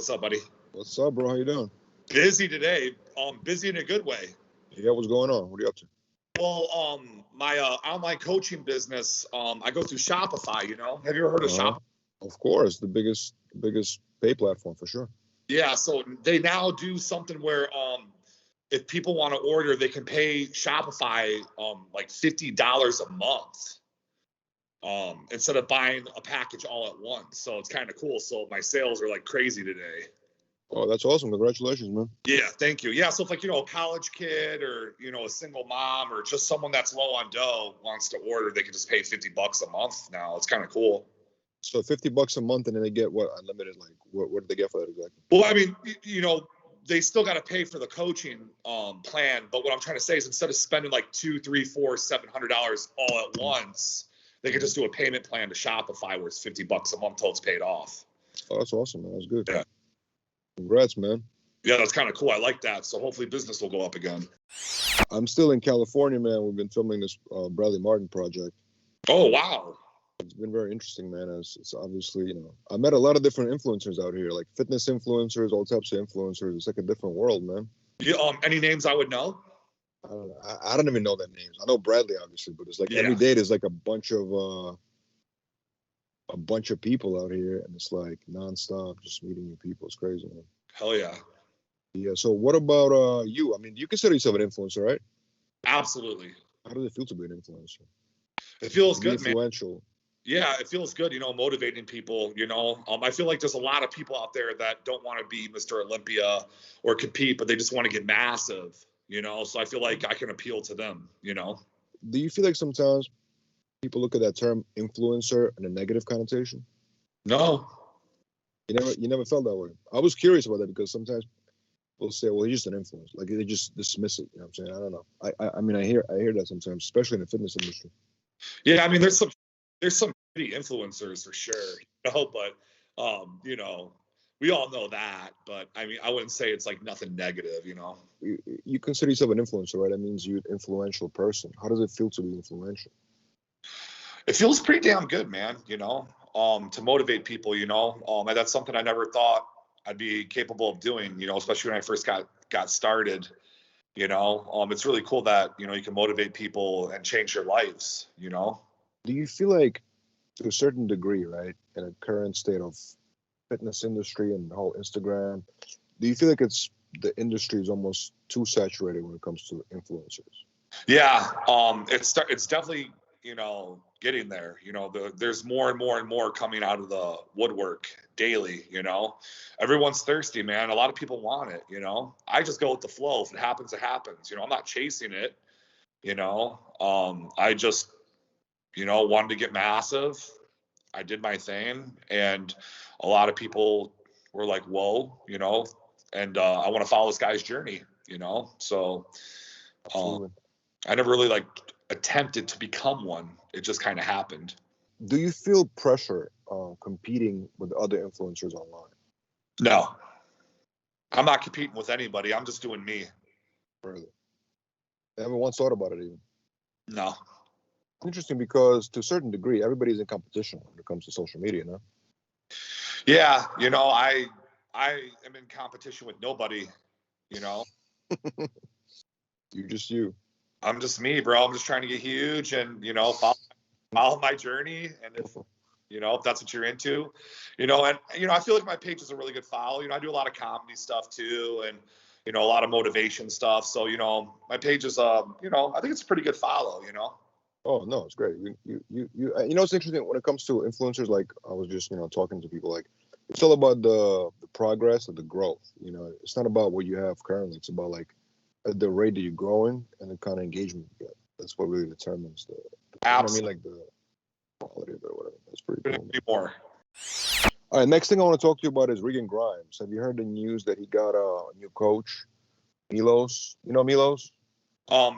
what's up, buddy? What's up, bro? How you doing? Busy today. Busy in a good way. Yeah, what's going on? What are you up to? Well, my online coaching business, I go through Shopify, you know. Have you ever heard of Shopify? Of course, the biggest pay platform for sure. Yeah, so they now do something where if people want to order, they can pay Shopify like $50 a month. Instead of buying a package all at once. So it's kind of cool. So my sales are like crazy today. Oh, that's awesome. Congratulations, man. Yeah, thank you. Yeah, so if like, a college kid or, a single mom or just someone that's low on dough wants to order, they can just pay $50 a month now. It's kind of cool. So $50 a month and then they get what, unlimited? Like what do they get for that exactly? Well, I mean, they still got to pay for the coaching plan. But what I'm trying to say is instead of spending like $200, $300, $400, $700 all at once, they could just do a payment plan to Shopify where it's $50 a month till it's paid off. Oh, that's awesome, man. That's good. Yeah. Congrats, man. Yeah, that's kind of cool. I like that. So hopefully business will go up again. I'm still in California, man. We've been filming this Bradley Martin project. Oh, wow. It's been very interesting, man. It's obviously, I met a lot of different influencers out here, like fitness influencers, all types of influencers. It's like a different world, man. Yeah, any names I would know? I don't even know their names. I know Bradley, obviously, but it's like every day there's like a bunch of people out here, and it's like nonstop, just meeting new people. It's crazy, man. Hell yeah. Yeah. So what about you? I mean, you consider yourself an influencer, right? Absolutely. How does it feel to be an influencer? It feels good, influential. Man. Yeah, it feels good, motivating people, I feel like there's a lot of people out there that don't want to be Mr. Olympia or compete, but they just want to get massive, so I feel like I can appeal to them, Do you feel like sometimes people look at that term influencer in a negative connotation? No. You never felt that way? I was curious about that because sometimes people say, well, he's just an influencer. Like they just dismiss it, what I'm saying? I don't know. I mean, I hear that sometimes, especially in the fitness industry. Yeah, I mean, there's some pretty influencers for sure, but we all know that, but I mean, I wouldn't say it's like nothing negative, You consider yourself an influencer, right? That means you're an influential person. How does it feel to be influential? It feels pretty damn good, man, to motivate people, and that's something I never thought I'd be capable of doing, especially when I first got started, it's really cool that, you can motivate people and change their lives, Do you feel like to a certain degree, right, in a current state of fitness industry and the whole Instagram, do you feel like the industry is almost too saturated when it comes to influencers? Yeah, it's definitely, getting there. There's more and more and more coming out of the woodwork daily, Everyone's thirsty, man. A lot of people want it, I just go with the flow. If it happens, it happens. I'm not chasing it, I just, wanted to get massive. I did my thing, and a lot of people were like, whoa, and I want to follow this guy's journey, so I never really attempted to become one. It just kind of happened. Do you feel pressure competing with other influencers online? No, I'm not competing with anybody. I'm just doing me. Really? I haven't once thought about it even. No. Interesting, because to a certain degree, everybody's in competition when it comes to social media, no? Yeah, I am in competition with nobody, You're just you. I'm just me, bro. I'm just trying to get huge and, follow my journey. And if that's what you're into, and, I feel like my page is a really good follow. I do a lot of comedy stuff too. And, a lot of motivation stuff. So, my page is, I think it's a pretty good follow, Oh no, it's great. It's interesting when it comes to influencers. Like I was just, talking to people. Like it's all about the progress and the growth. It's not about what you have currently. It's about like the rate that you're growing and the kind of engagement you get. That's what really determines the Absolutely. Like the quality of it or whatever. That's pretty cool. More. All right, next thing I want to talk to you about is Regan Grimes. Have you heard the news that he got a new coach, Milos? You know Milos?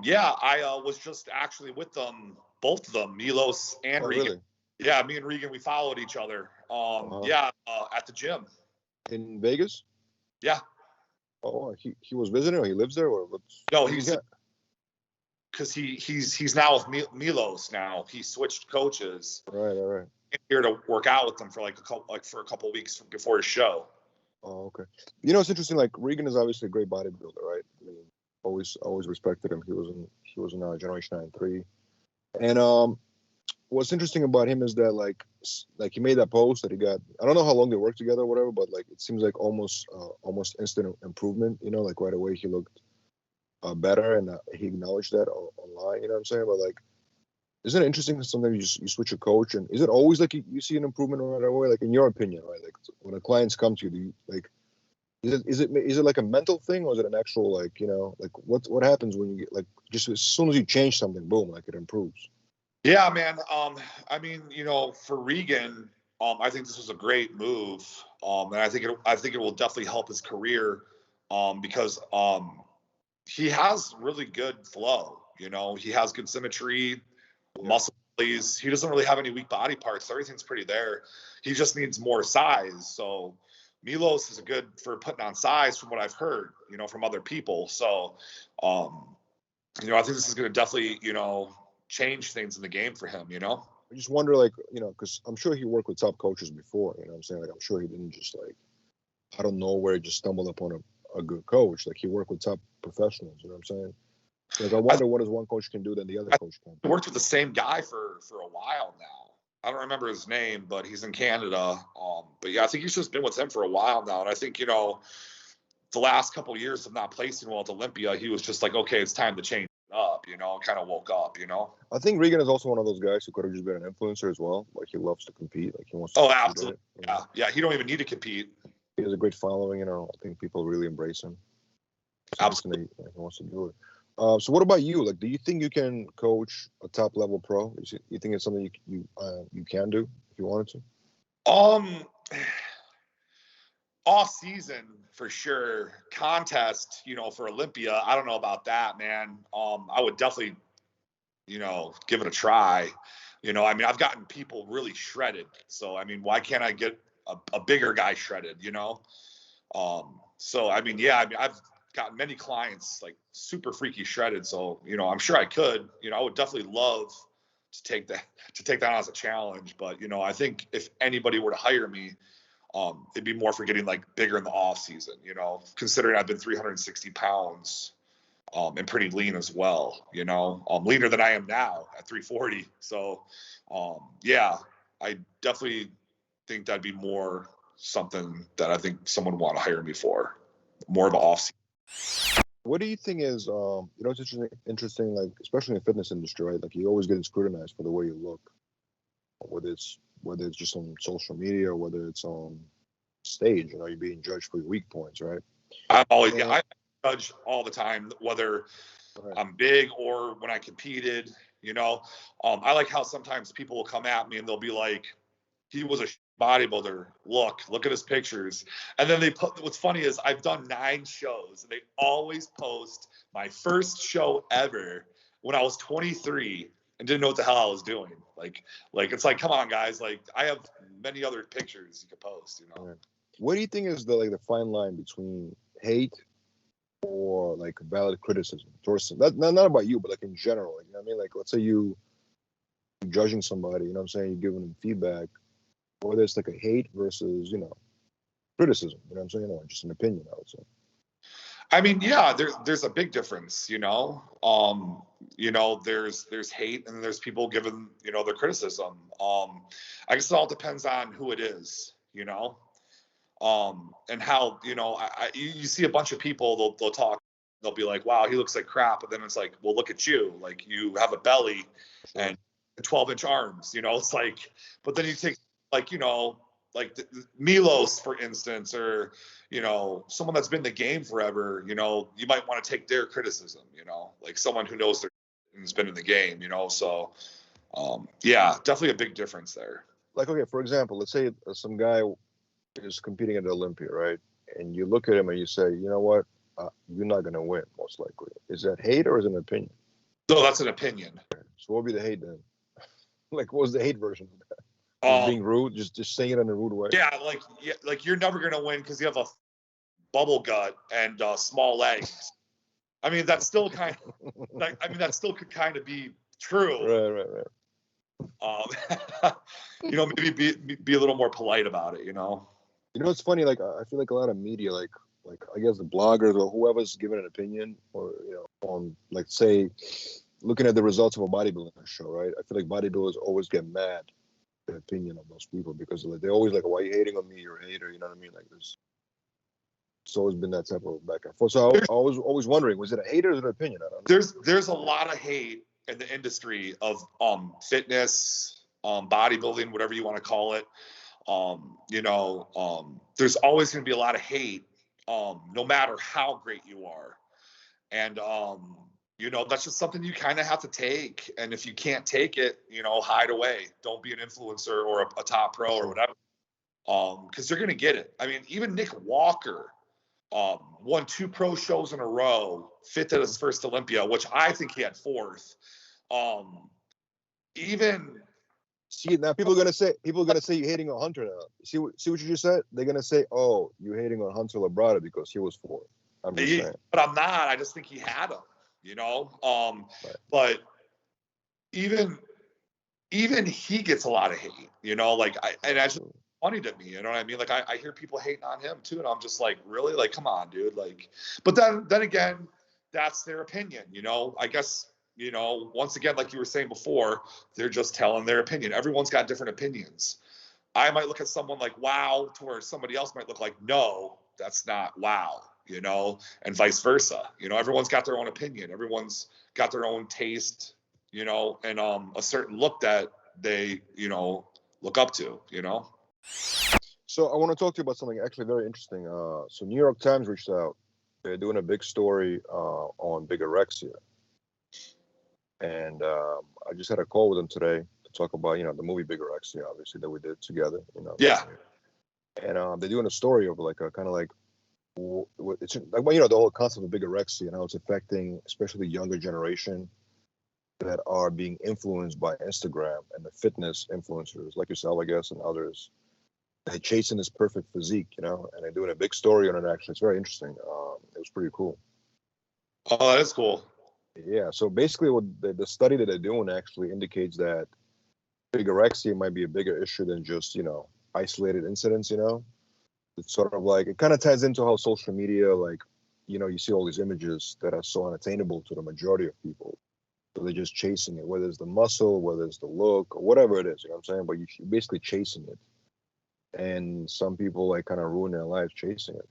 Yeah, I was just actually with them, both of them, Milos and Regan. Really? Yeah, me and Regan, we followed each other. Yeah, at the gym. In Vegas? Yeah. Oh, he was visiting, or he lives there, or what's? No, because he's now with Milos now. He switched coaches. Right. Here to work out with them for a couple weeks before his show. Oh, okay. You know, it's interesting. Like Regan is obviously a great bodybuilder, right? I mean, always respected him. He was in Generation 93, and what's interesting about him is that like he made that post that he got. I don't know how long they worked together or whatever, but like it seems like almost instant improvement. You know, like right away he looked better, and he acknowledged that online. You know what I'm saying? But like, isn't it interesting that sometimes you switch a coach, and is it always like you see an improvement right away? Like in your opinion, right? Like when the clients come to you, do you like? Is it like a mental thing, or is it an actual like like what happens when you get like just as soon as you change something, boom, like it improves? Yeah, man. I mean, for Regan, I think this was a great move. And I think it will definitely help his career, because he has really good flow. He has good symmetry, Yeah. muscle bellies. He doesn't really have any weak body parts. Everything's pretty there. He just needs more size. So Milos is good for putting on size, from what I've heard, from other people. So, I think this is going to definitely, change things in the game for him. I just wonder, like, because I'm sure he worked with top coaches before. You know what I'm saying? Like, I'm sure he didn't just like out of nowhere just stumble upon a good coach. Like, he worked with top professionals. You know what I'm saying? So, like, I wonder what does one coach can do than the other coach can. I worked with the same guy for a while now. I don't remember his name, but he's in Canada. But yeah, I think he's just been with him for a while now. And I think, the last couple of years of not placing well at Olympia, he was just like, okay, it's time to change it up, kind of woke up. I think Regan is also one of those guys who could have just been an influencer as well. Like, he loves to compete. Like, he wants to Oh, compete absolutely. at it. Yeah. Yeah. He don't even need to compete. He has a great following. I think people really embrace him. So Absolutely. he wants to do it. So what about you? Like, do you think you can coach a top level pro? You think it's something you can do if you wanted to? Um, Off season for sure. Contest, for Olympia, I don't know about that, man. I would definitely, give it a try. I mean, I've gotten people really shredded. So, I mean, why can't I get a bigger guy shredded, So, I mean, yeah, I mean, I've gotten many clients like super freaky shredded. So, I'm sure I could, I would definitely love to take that on as a challenge. But, I think if anybody were to hire me, it'd be more for getting like bigger in the off season, considering I've been 360 pounds, and pretty lean as well, leaner than I am now at 340. So, yeah, I definitely think that'd be more something that I think someone would want to hire me for, more of an off season. What do you think is it's interesting, like especially in the fitness industry, right? Like you always getting scrutinized for the way you look, whether it's just on social media or whether it's on stage. You're being judged for your weak points, right? I judge all the time, whether Right. I'm big or when I competed. I like how sometimes people will come at me and they'll be like, he was a bodybuilder. Look at his pictures. And then what's funny is I've done 9 shows and they always post my first show ever when I was 23 and didn't know what the hell I was doing. Like it's like, come on, guys. Like, I have many other pictures you could post, Right. What do you think is the fine line between hate or like valid criticism towards not about you, but like in general? Like, you know what I mean? Like, let's say you're judging somebody, you know what I'm saying? You're giving them feedback, whether it's like a hate versus, criticism, you know what I'm saying? Or just an opinion, I would say. I mean, yeah, there's a big difference, there's hate and there's people giving, their criticism. I guess it all depends on who it is, and how, you see a bunch of people, they'll talk, they'll be like, wow, he looks like crap. But then it's like, well, look at you. Like, you have a belly and 12-inch arms, it's like, but then you take like, like Milos, for instance, or, someone that's been in the game forever, you might want to take their criticism, like someone who knows their and has been in the game, so, yeah, definitely a big difference there. Like, okay, for example, let's say some guy is competing at the Olympia, right? And you look at him and you say, you know what? You're not going to win, most likely. Is that hate or is it an opinion? No, that's an opinion. So what would be the hate then? Like, what was the hate version of that? Just being rude, just saying it in a rude way. Yeah, like you're never gonna win because you have a bubble gut and small legs. I mean, that's still kind of like, I mean, that still could kind of be true. Right. Maybe be a little more polite about it. You know, it's funny. Like I feel like a lot of media, like I guess the bloggers or whoever's giving an opinion, or on like say, looking at the results of a bodybuilding show, right? I feel like bodybuilders always get mad at the opinion of those people because like, they're always like, "Why are you hating on me? You're a hater." You know what I mean? Like it's always been that type of back and forth. So I was always wondering, was it a hate or is it an opinion? I don't know. There's a lot of hate in the industry of fitness, bodybuilding, whatever you want to call it. There's always going to be a lot of hate, no matter how great you are. And, that's just something you kind of have to take. And if you can't take it, hide away. Don't be an influencer or a top pro or whatever. Because you're going to get it. I mean, even Nick Walker won 2 pro shows in a row, 5th at his first Olympia, which I think he had 4th. See, now people are gonna say you're hating on Hunter now. See what you just said? They're gonna say, "Oh, you're hating on Hunter Labrada because he was 4th." I'm just saying. But I'm not. I just think he had him. Right. But even he gets a lot of hate. And that's just funny to me. You know what I mean? Like I hear people hating on him too, and I'm just like, really? Like, come on, dude. Like, but then again, that's their opinion. I guess. Once again, like you were saying before, they're just telling their opinion. Everyone's got different opinions. I might look at someone like wow, to where somebody else might look like no, that's not wow, and vice versa. Everyone's got their own opinion. Everyone's got their own taste, and a certain look that they, look up to, So I want to talk to you about something actually very interesting. So New York Times reached out. They're doing a big story on bigorexia. And I just had a call with them today to talk about, the movie Bigorexia, obviously, that we did together. Yeah. And they're doing a story of like a kind of like, it's like, the whole concept of bigorexia and how it's affecting, especially the younger generation that are being influenced by Instagram and the fitness influencers like yourself, I guess, and others. They're chasing this perfect physique, and they're doing a big story on it. Actually, it's very interesting. It was pretty cool. Oh, that is cool. Yeah, so basically what the study that they're doing actually indicates that bigorexia might be a bigger issue than just, isolated incidents, It's sort of like, it kind of ties into how social media, like, you see all these images that are so unattainable to the majority of people. So they're just chasing it, whether it's the muscle, whether it's the look, or whatever it is, you know what I'm saying? But you're basically chasing it. And some people like kind of ruin their lives chasing it,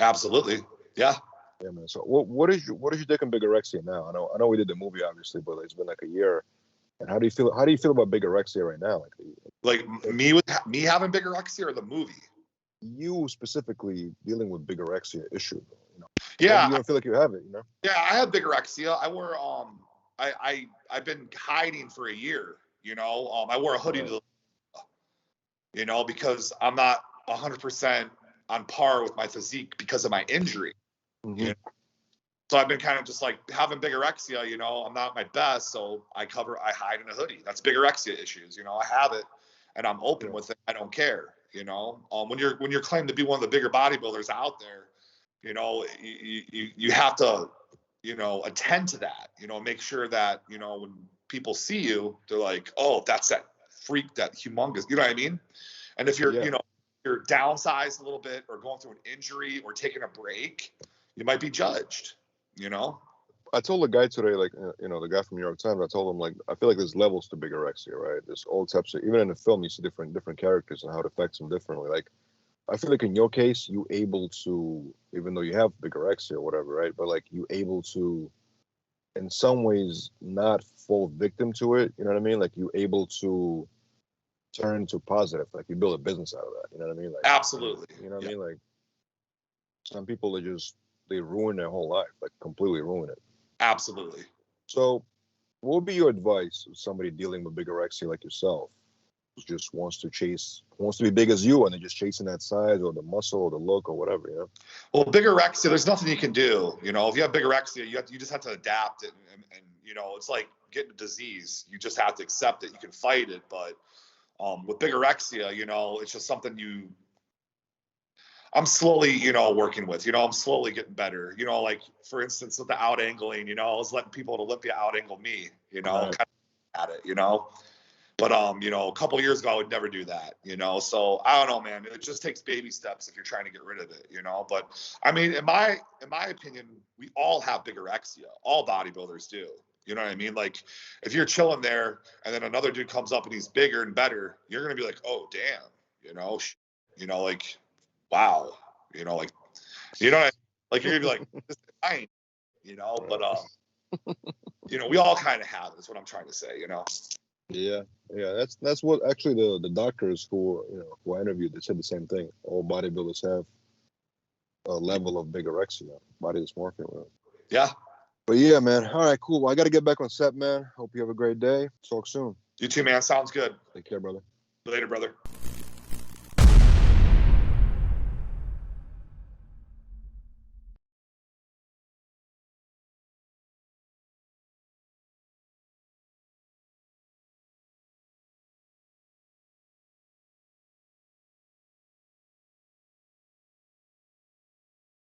Absolutely. Yeah. Yeah, man. So what is your take on bigorexia now? I know we did the movie obviously, but it's been like a year. And how do you feel about bigorexia right now? Like me having bigorexia or the movie? You specifically dealing with bigorexia issue, Yeah. You don't feel like you have it, Yeah, I have bigorexia. I wore I've been hiding for a year, I wore a hoodie to the, because I'm not 100% on par with my physique because of my injury. Mm-hmm. So I've been kind of just like having bigorexia, I'm not my best, so I hide in a hoodie. That's bigorexia issues, I have it and I'm open with it. I don't care, when you're claimed to be one of the bigger bodybuilders out there, you have to, attend to that, make sure that, when people see you, they're like, oh, that's that freak, that humongous, you know what I mean? And if you're, you're downsized a little bit or going through an injury or taking a break, you might be judged, I told the guy today, like, the guy from New York Times, I told him, like, I feel like there's levels to bigorexia, right? There's all types of, even in the film, you see different characters and how it affects them differently. Like, I feel like in your case, you able to, even though you have bigorexia or whatever, right? But like, you able to, in some ways, not fall victim to it. You know what I mean? Like, you able to turn to positive. Like, you build a business out of that. You know what I mean? Like, absolutely. You know what I mean? Like, some people they ruin their whole life, like completely ruin it. Absolutely. So what would be your advice to somebody dealing with bigorexia like yourself, who just wants to be big as you and they're just chasing that size or the muscle or the look or whatever, Well, bigorexia, there's nothing you can do. If you have bigorexia, you just have to adapt it. And it's like getting a disease. You just have to accept it. You can fight it. But with bigorexia, it's just something I'm slowly, working with, I'm slowly getting better, like for instance, with the out angling, I was letting people at Olympia out angle me, Right. kind of at it, But a couple years ago I would never do that, So I don't know, man. It just takes baby steps if you're trying to get rid of it, But I mean, in my opinion, we all have bigorexia. All bodybuilders do. You know what I mean? Like, if you're chilling there and then another dude comes up and he's bigger and better, you're gonna be like, oh damn, like, wow, like, like you're gonna be like, this is fine, But we all kind of have it. That's what I'm trying to say, Yeah, that's what actually the doctors who I interviewed, they said the same thing. All bodybuilders have a level of bigorexia, body dysmorphia. Yeah. But yeah, man. All right, cool. Well, I got to get back on set, man. Hope you have a great day. Talk soon. You too, man. Sounds good. Take care, brother. Later, brother.